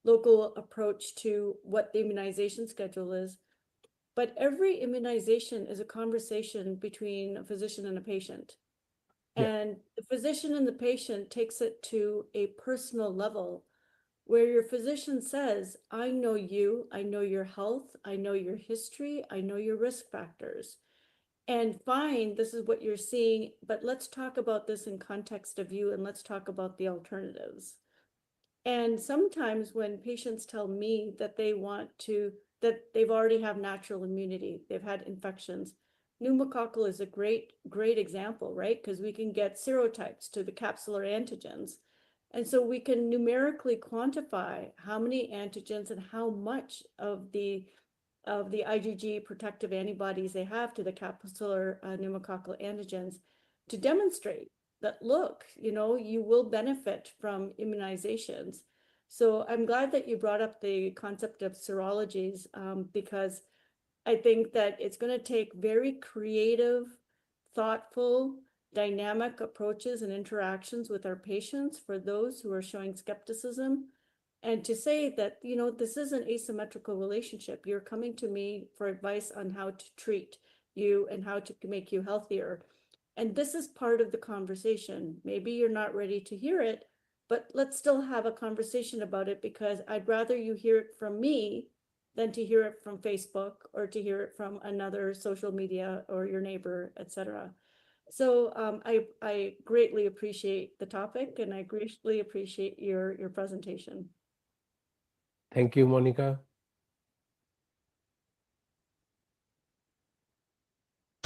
local approach to what the immunization schedule is. But every immunization is a conversation between a physician and a patient. Yeah, And the physician and the patient takes it to a personal level where your physician says, I know you, I know your health, I know your history, I know your risk factors. And fine, this is what you're seeing, but let's talk about this in context of you, and let's talk about the alternatives. And sometimes when patients tell me that that they've already have natural immunity, they've had infections, pneumococcal is a great example, right? Because we can get serotypes to the capsular antigens. And so we can numerically quantify how many antigens and how much of the IgG protective antibodies they have to the capsular pneumococcal antigens to demonstrate that, look, you will benefit from immunizations. So I'm glad that you brought up the concept of serologies, because I think that it's going to take very creative, thoughtful, dynamic approaches and interactions with our patients for those who are showing skepticism. And to say that, this is an asymmetrical relationship. You're coming to me for advice on how to treat you and how to make you healthier. And this is part of the conversation. Maybe you're not ready to hear it, but let's still have a conversation about it, because I'd rather you hear it from me than to hear it from Facebook or to hear it from another social media or your neighbor, etc. So I greatly appreciate the topic, and I greatly appreciate your presentation. thank you, Monica.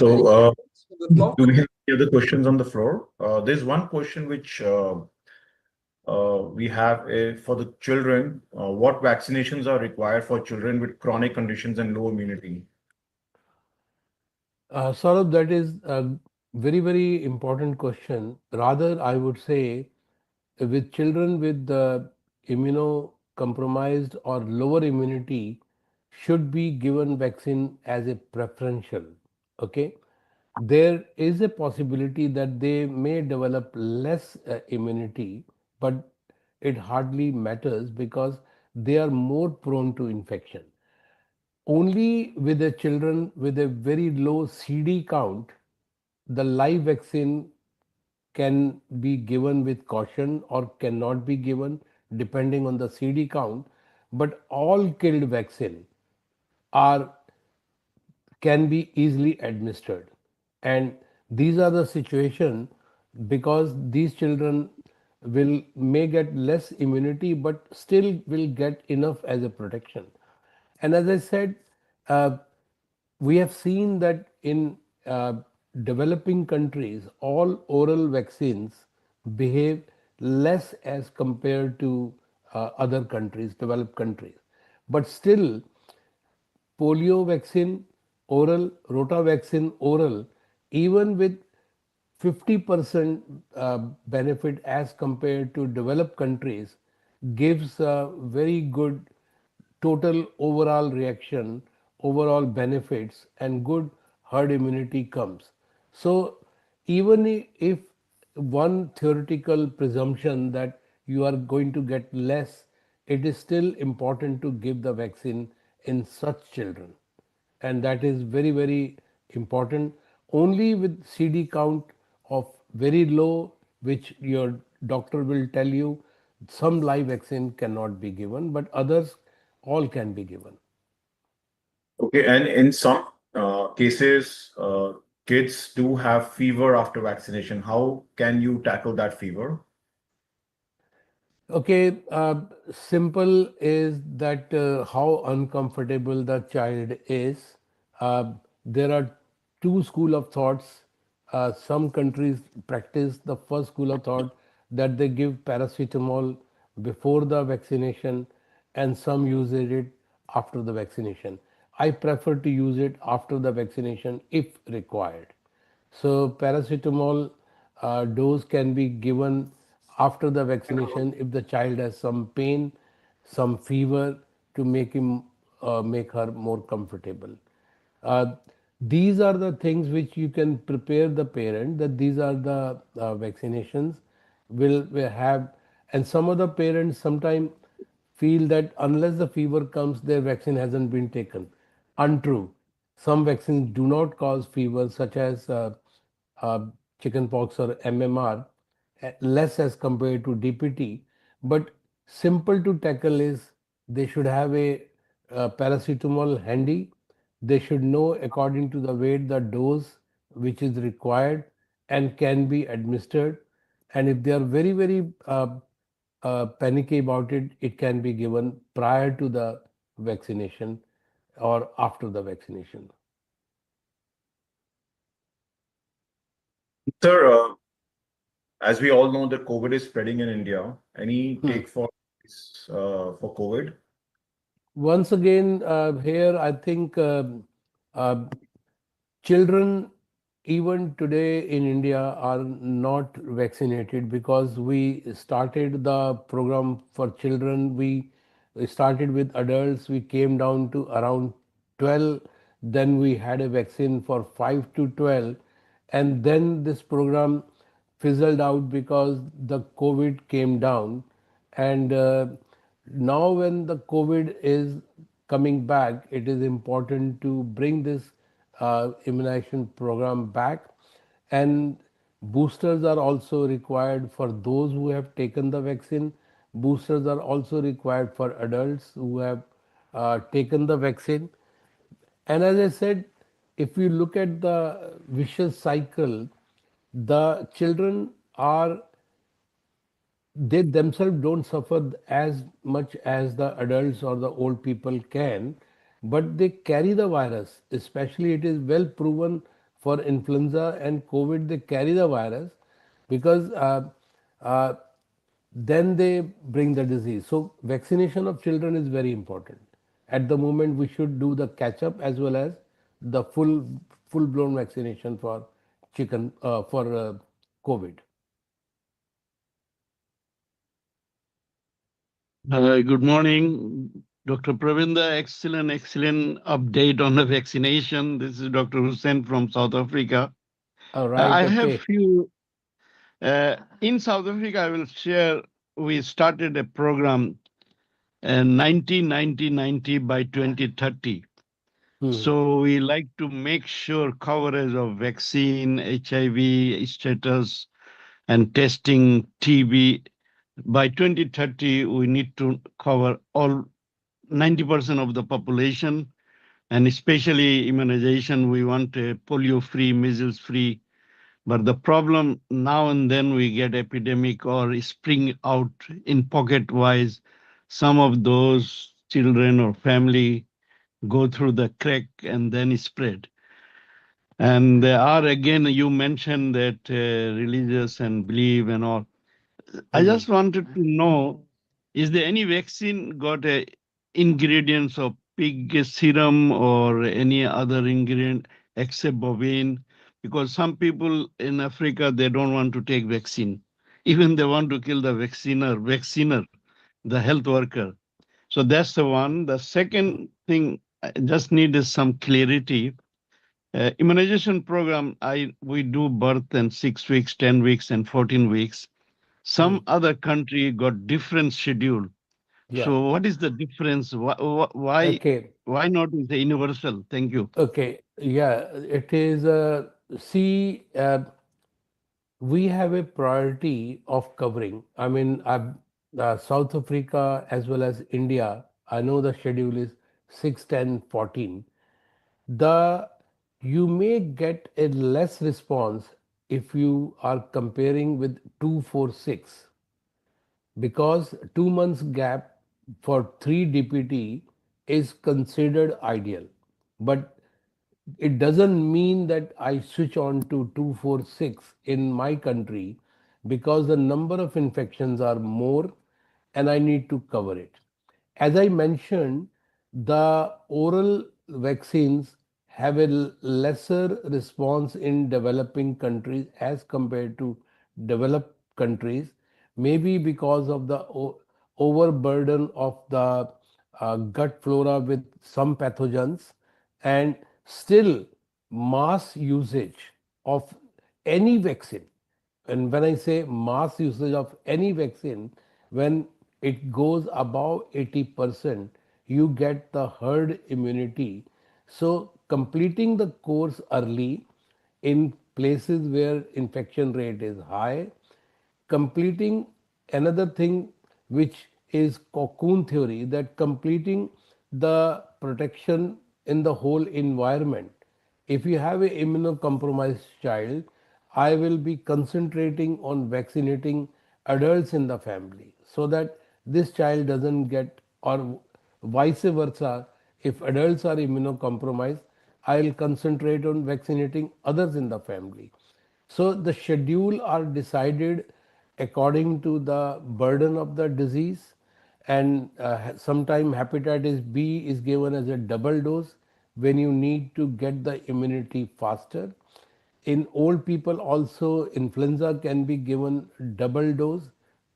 Any So, comments from the floor? do we have any other questions on the floor? There's one question which we have for the children. What vaccinations are required for children with chronic conditions and low immunity? Saurabh, that is a very, very important question. Rather, I would say with children with immunocompromised or lower immunity should be given vaccine as a preferential. Okay. there is a possibility that they may develop less immunity, but it hardly matters because they are more prone to infection. Only with the children with a very low CD count, the live vaccine can be given with caution or cannot be given depending on the CD count. But all killed vaccine are can be easily administered, and these are the situation because these children will may get less immunity but still will get enough as a protection. And as I said, uh, we have seen that in uh, developing countries all oral vaccines behave less as compared to other countries, developed countries, but still polio vaccine oral, rota vaccine oral, even with 50% benefit as compared to developed countries, gives a very good total overall reaction, overall benefits, and good herd immunity comes. So, even if one theoretical presumption that you are going to get less, it is still important to give the vaccine in such children, and that is very very important. Only with CD count of very low, which your doctor will tell you, some live vaccine cannot be given, but others all can be given. Okay, and in some cases, kids do have fever after vaccination. How can you tackle that fever? Okay, simple is that how uncomfortable the child is. There are two school of thoughts. Some countries practice the first school of thought that they give paracetamol before the vaccination, and some use it after the vaccination. I prefer to use it after the vaccination if required. So paracetamol dose can be given after the vaccination if the child has some pain, some fever, to make her more comfortable. Uh, these are the things which you can prepare the parent that these are the vaccinations will have. And some of the parents sometimes feel that unless the fever comes, their vaccine hasn't been taken. Untrue. Some vaccines do not cause fever, such as uh, chickenpox or MMR, less as compared to DPT. But simple to tackle is they should have a paracetamol handy. They should know according to the weight the dose which is required and can be administered. And if they are very very panicky about it, it can be given prior to the vaccination or after the vaccination. Sir, as we all know that COVID is spreading in India, any take for COVID? Once again, here I think uh, children even today in India are not vaccinated because we started the program for children. We started with adults. We came down to around 12. Then we had a vaccine for 5 to 12. And then this program fizzled out because the COVID came down. And now, when the COVID is coming back, it is important to bring this immunization program back. And boosters are also required for those who have taken the vaccine. Boosters are also required for adults who have taken the vaccine. And as I said, if you look at the vicious cycle, the children are they themselves don't suffer as much as the adults or the old people can, but they carry the virus. Especially, it is well proven for influenza and COVID, they carry the virus because uh, then they bring the disease. So, vaccination of children is very important. At the moment, we should do the catch up as well as the full blown vaccination for COVID. Good morning, Dr. Pravinder. Excellent update on the vaccination. This is Dr. Hussain from South Africa. All right. I have Okay. few in South Africa. I will share. We started a program 1990 by 2030. So we like to make sure coverage of vaccine, HIV status, and testing TB. By 2030, we need to cover all 90% of the population, and especially immunization. We want a polio-free, measles-free. But the problem now and then we get epidemic or spring out in pocket-wise. Some of those children or family go through the crack and then spread. And there are, again, you mentioned that religious and belief and all. I just wanted to know, is there any vaccine got a ingredients of pig serum or any other ingredient except bovine? Because some people in Africa, they don't want to take vaccine. Even they want to kill the vacciner, the health worker. So that's the one. The second thing I just need is some clarity. Immunization program, we do birth in 6 weeks, 10 weeks, and 14 weeks. Some other country got different schedule. Yeah. So what is the difference? Okay. Why not is the universal? Thank you. Okay. Yeah. It is. See, we have a priority of covering. I mean, South Africa as well as India, I know the schedule is 6, 10, 14. The you may get a less response if you are comparing with 2, 4, 6, because 2 months gap for 3 DPT is considered ideal. But it doesn't mean that I switch on to 246 in my country, because the number of infections are more and I need to cover it. As I mentioned, the oral vaccines have a lesser response in developing countries as compared to developed countries, maybe because of the overburden of the gut flora with some pathogens, and still mass usage of any vaccine. And when I say mass usage of any vaccine, when it goes above 80%, you get the herd immunity. So completing the course early in places where infection rate is high, completing another thing which is cocoon theory, that completing the protection in the whole environment. If you have an immunocompromised child, I will be concentrating on vaccinating adults in the family so that this child doesn't get, or vice versa. If adults are immunocompromised, I will concentrate on vaccinating others in the family. So the schedule are decided according to the burden of the disease, and sometimes hepatitis B is given as a double dose when you need to get the immunity faster. In old people also, influenza can be given double dose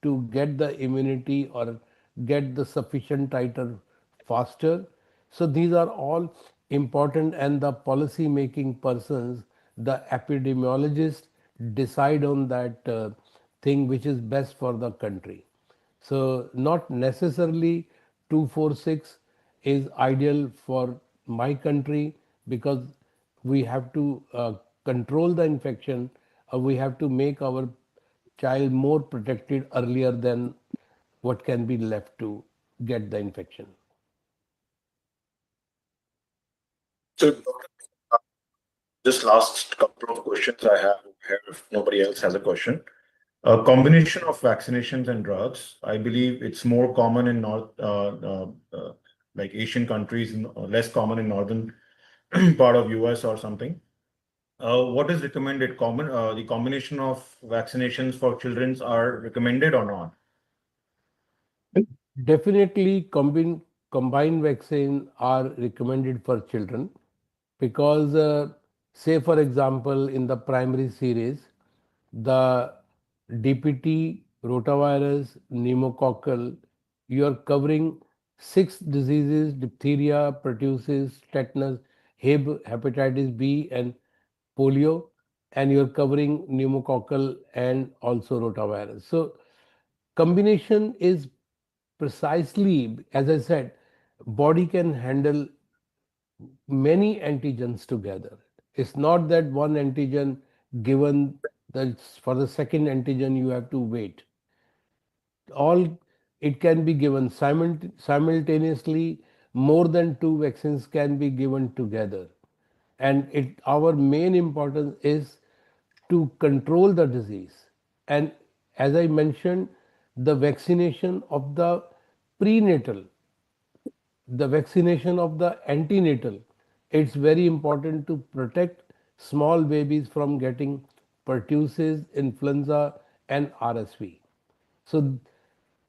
to get the immunity or get the sufficient titer faster. So these are all important, and the policy making persons, the epidemiologists, decide on that thing which is best for the country. So not necessarily 246 is ideal for my country, because we have to control the infection, or we have to make our child more protected earlier than what can be left to get the infection. So, just last couple of questions I have here, if nobody else has a question. A combination of vaccinations and drugs, I believe it's more common in like Asian countries, less common in northern part of US or something. What is recommended? The combination of vaccinations for children are recommended or not? Definitely, combined vaccine are recommended for children, because, say for example, in the primary series, the DPT, rotavirus, pneumococcal, you are covering 6 diseases: diphtheria, pertussis, tetanus, Hib, hepatitis B, and polio. and you're covering pneumococcal and also rotavirus. So combination is precisely, as I said, body can handle many antigens together. It's not that one antigen given that for the second antigen you have to wait. All it can be given simultaneously. More than two vaccines can be given together, and our main importance is to control the disease. And as I mentioned, the vaccination of the prenatal, the vaccination of the antenatal, it's very important to protect small babies from getting pertussis, influenza, and RSV. So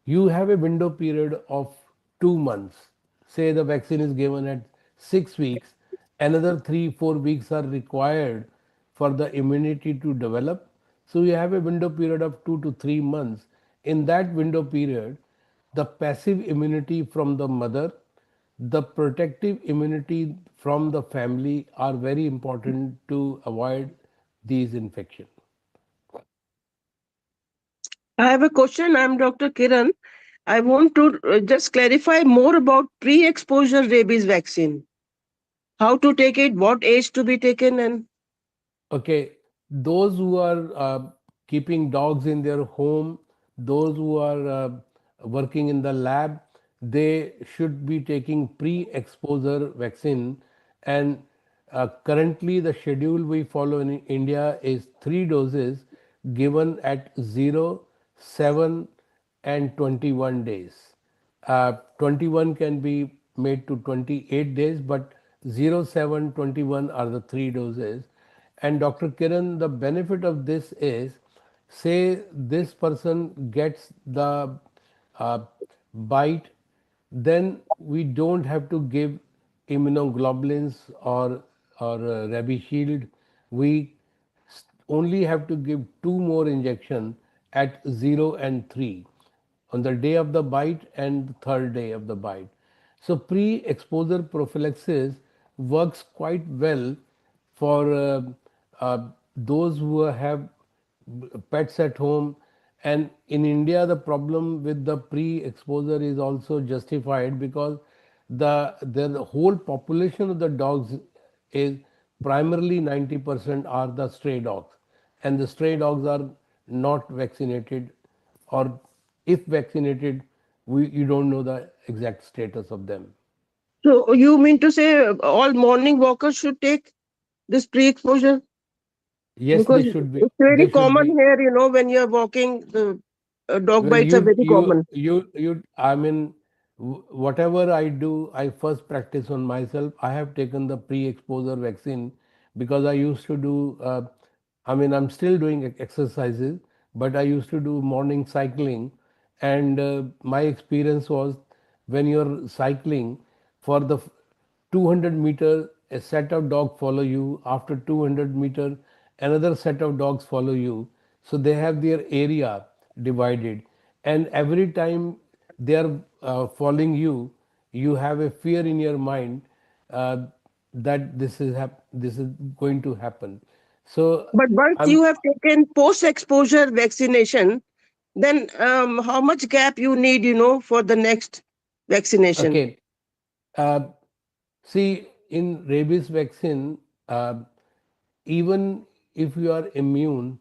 you have a window period of 2 months. Say the vaccine is given at 6 weeks, another 3-4 weeks are required for the immunity to develop. So you have a window period of 2 to 3 months. In that window period, the passive immunity from the mother, the protective immunity from the family are very important to avoid these infections. I have a question. I'm Dr. Kiran. I want to just clarify more about pre-exposure rabies vaccine. How to take it, what age to be taken, and Okay, those who are keeping dogs in their home, those who are working in the lab, they should be taking pre-exposure vaccine. And currently, the schedule we follow in India is 3 doses given at 0, 7, and 21 days. 21 can be made to 28 days, but 0, 7, 21 are the 3 doses. And Dr. Kiran, the benefit of this is, say this person gets the bite, then we don't have to give immunoglobulins or rabies shield. We only have to give 2 more injections at 0 and 3 on the day of the bite and the third day of the bite. So pre-exposure prophylaxis works quite well for those who have pets at home. And in India, the problem with the pre-exposure is also justified because the whole population of the dogs is primarily 90% are the stray dogs, and the stray dogs are not vaccinated, or if vaccinated, you don't know the exact status of them. so you mean to say all morning walkers should take this pre-exposure? Yes, Because it's very they should common be. here, when you're walking, the dog Well, bites are very common. I mean, whatever I do, I first practice on myself. I have taken the pre-exposure vaccine because I used to do, I mean, I'm still doing exercises, but I used to do morning cycling. And my experience was when you're cycling for the 200 meter, a set of dogs follow you. After 200 meter, another set of dogs follow you. So they have their area divided, and every time they are following you, you have a fear in your mind uh, that this is going to happen. So But once I'm you have taken post-exposure vaccination, then how much gap you need, for the next vaccination? okay. Uh, See, in rabies vaccine, uh, even if you are immune,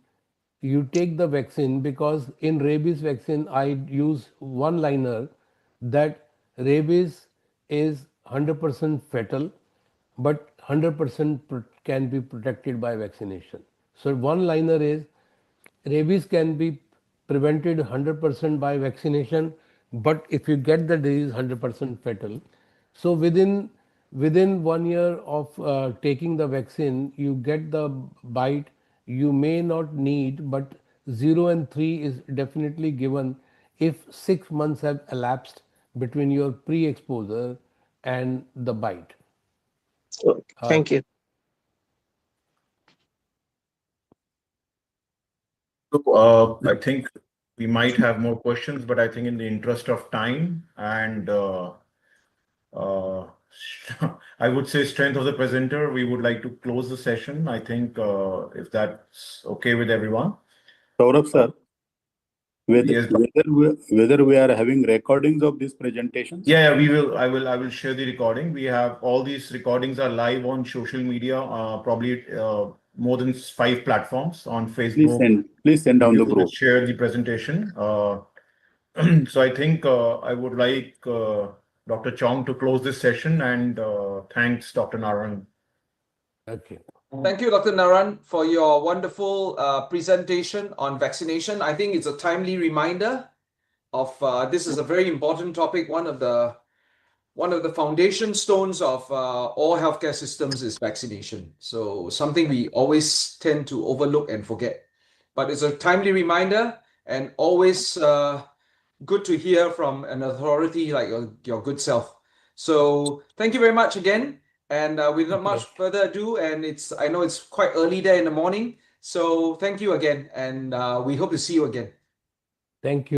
you take the vaccine, because in rabies vaccine I use one liner that rabies is 100% fatal, but 100% can be protected by vaccination. So one liner is rabies can be prevented 100% by vaccination, but if you get the disease, 100% fatal. So within 1 year of taking the vaccine, you get the bite. You may not need, but 0 and 3 is definitely given if 6 months have elapsed between your pre-exposure and the bite. Okay, Uh, thank you. So I think we might have more questions, but I think in the interest of time and I would say, strength of the presenter, we would like to close the session. I think if that's okay with everyone. Saurabh sir, Yes. whether we are having recordings of these presentations? Yeah, we will. I will share the recording. We have all these recordings are live on social media, probably more than 5 platforms on Facebook. Please send down the You group. share the presentation. So I think I would like Dr. Chong to close this session, and thanks, Dr. Narang. Okay. Thank you, Dr. Narang, for your wonderful presentation on vaccination. I think it's a timely reminder of this is a very important topic. One of the foundation stones of all healthcare systems is vaccination. So something we always tend to overlook and forget. But it's a timely reminder, and always good to hear from an authority like your good self. So thank you very much again. And without much further ado, and I know it's quite early there in the morning. So thank you again, and we hope to see you again. Thank you.